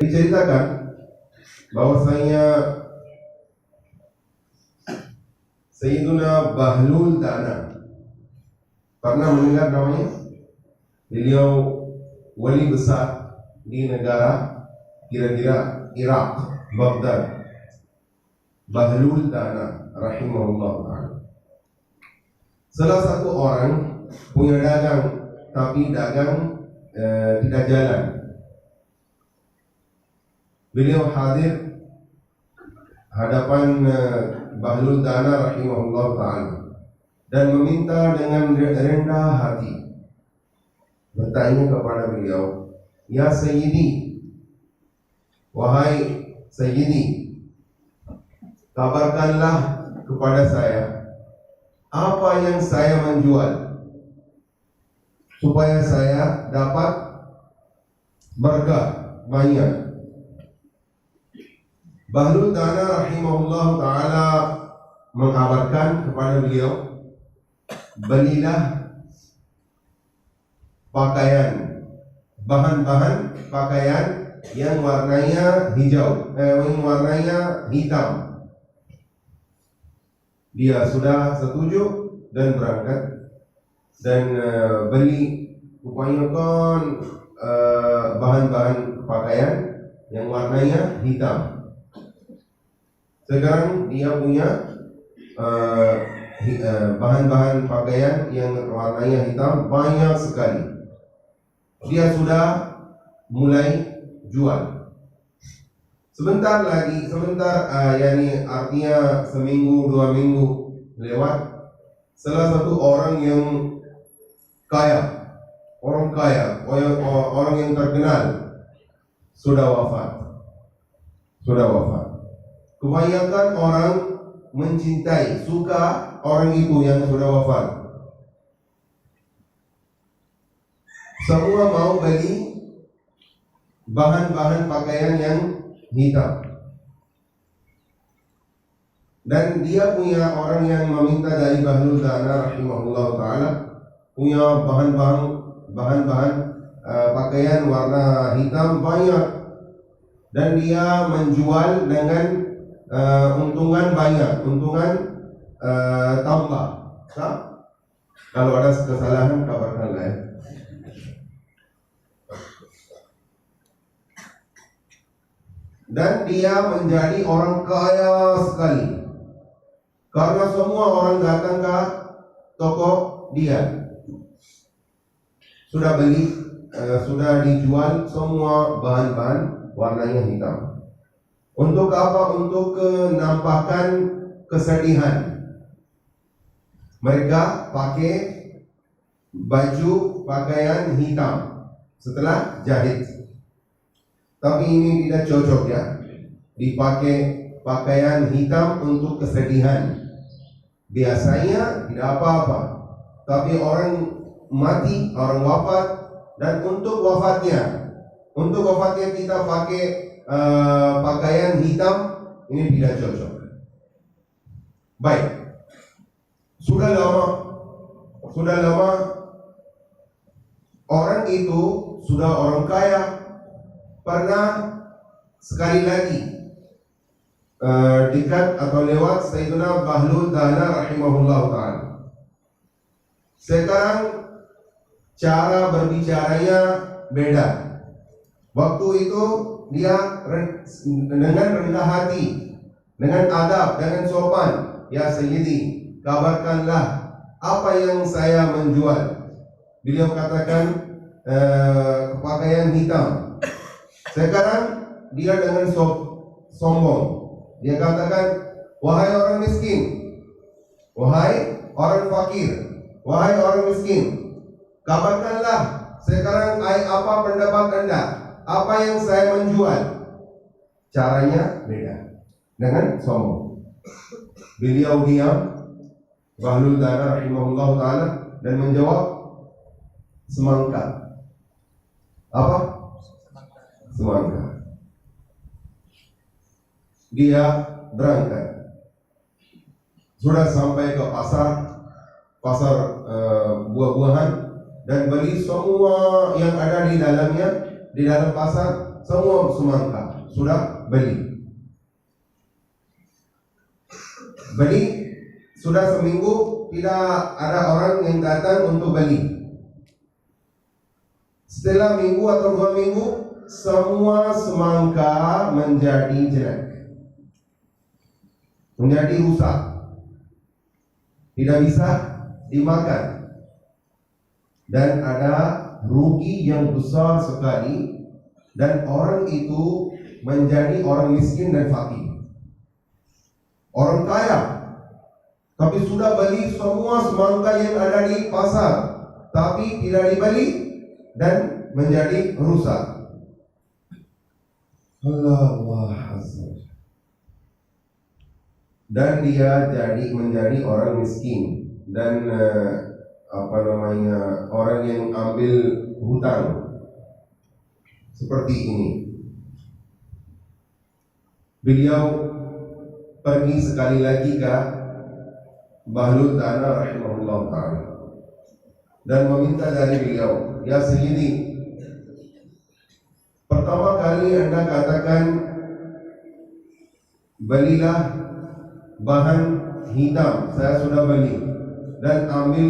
Diceritakan bahwasanya Sayyiduna Bahlul Dana, pernah mendengar namanya? Beliau wali besar di negara kira-kira Irak, Baghdad. Bahlul Dana rahimahullah ta'ala. Salah satu orang punya dagang, tapi dagang tidak jalan. Beliau hadir hadapan Bahlul Dana rahimahullah ta'ala dan meminta dengan rendah hati, bertanya kepada beliau, "Ya Sayyidi, wahai Sayyidi, kabarkanlah kepada saya apa yang saya menjual supaya saya dapat berkah banyak." Bahlul Dana rahimahullah ta'ala mengabarkan kepada beliau, belilah pakaian, bahan-bahan pakaian yang warnanya hijau, yang warnanya hitam. Dia sudah setuju dan berangkat dan beli, upayakan bahan-bahan pakaian yang warnanya hitam. Sekarang dia punya bahan-bahan pakaian yang warnanya hitam banyak sekali. Dia sudah mulai jual. Sebentar, yakni artinya seminggu, 2 minggu lewat, salah satu orang yang kaya, orang yang terkenal sudah wafat. Kebanyakan orang mencintai, suka orang itu yang sudah wafat. Semua mau beli bahan-bahan pakaian yang hitam. Dan dia punya orang yang meminta dari Bahlul Dana rahimahullah ta'ala, punya bahan-bahan pakaian warna hitam banyak, dan dia menjual dengan untungan banyak, tambah. Kalau ada kesalahan kabarkanlah ya. Dan dia menjadi orang kaya sekali karena semua orang datang ke toko dia. Sudah beli, sudah dijual semua bahan-bahan warnanya hitam. Untuk apa? Untuk menampakkan kesedihan. Mereka pakai baju pakaian hitam setelah jahit. Tapi ini tidak cocok ya, dipakai pakaian hitam untuk kesedihan. Biasanya tidak apa-apa, tapi orang mati, orang wafat, dan untuk wafatnya kita pakai pakaian hitam, ini tidak cocok. Baik, sudah lama orang itu sudah orang kaya. Pernah sekali lagi dekat atau lewat Sayyidina Bahlul Dana rahimahullah ta'ala. Sekarang cara berbicaranya beda. Waktu itu dia dengan rendah hati, dengan adab, dengan sopan, "Ya Sayyidi, kabarkanlah apa yang saya menjual." Beliau katakan pakaian hitam. Sekarang dia dengan sombong, dia katakan, "Wahai orang miskin, wahai orang fakir, wahai orang miskin, kabarkanlah sekarang apa pendapat Anda, apa yang saya menjual." Caranya beda, dengan sombong. Beliau diam, Bahlul Dana rahimahullah ta'ala, dan menjawab, "Semangka." Apa? Semangka. Dia berangkat. Sudah sampai ke pasar buah-buahan. dan beli semua yang ada di dalamnya, di dalam pasar, semua semangka. Sudah beli. Sudah seminggu tidak ada orang yang datang untuk beli. Setelah minggu atau 2 minggu, semua semangka menjadi jelek, menjadi rusak, tidak bisa dimakan, dan ada rugi yang besar sekali, dan orang itu menjadi orang miskin dan fakir. Orang kaya, tapi sudah beli semua semangka yang ada di pasar, tapi tidak dibeli dan menjadi rusak. Allah Azza. Dan dia menjadi orang miskin dan orang yang ambil hutang seperti ini. Beliau pergi sekali lagi ke Bahlul Dana rahimahullah ta'ala dan meminta dari beliau, ya Sayyidi, pertama kali Anda katakan belilah bahan hitam, saya sudah beli dan ambil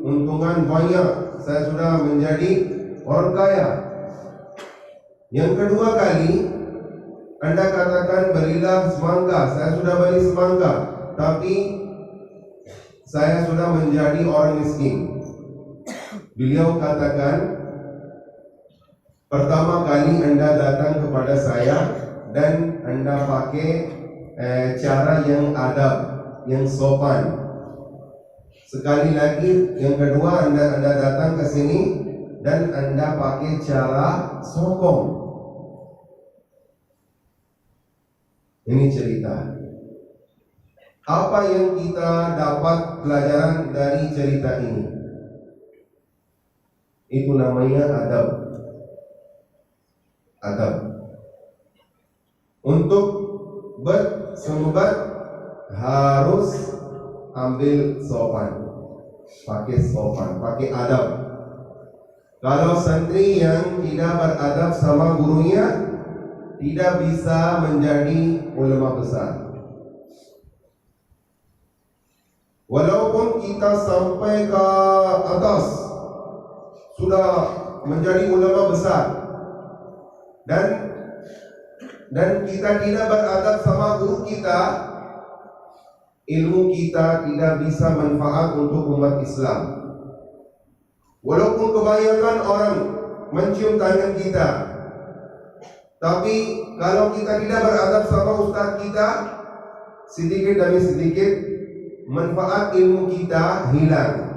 untungan banyak, saya sudah menjadi orang kaya. Yang kedua kali Anda katakan belilah semangka, saya sudah beli semangka, tapi saya sudah menjadi orang miskin. Beliau katakan, pertama kali Anda datang kepada saya dan Anda pakai cara yang adab, yang sopan. Sekali lagi, yang kedua Anda datang ke sini dan Anda pakai cara sombong. Ini cerita. Apa yang kita dapat pelajaran dari cerita ini? Itu namanya adab. Adab. Untuk bersumbat harus ambil sopan, pakai sopan, pakai adab. Kalau santri yang tidak beradab sama gurunya, tidak bisa menjadi ulama besar. Walaupun kita sampai ke atas, sudah menjadi ulama besar, dan kita tidak beradab sama guru kita, ilmu kita tidak bisa manfaat untuk umat Islam. Walaupun kebanyakan orang mencium tangan kita, tapi kalau kita tidak beradab sama ustaz kita, sedikit demi sedikit manfaat ilmu kita hilang.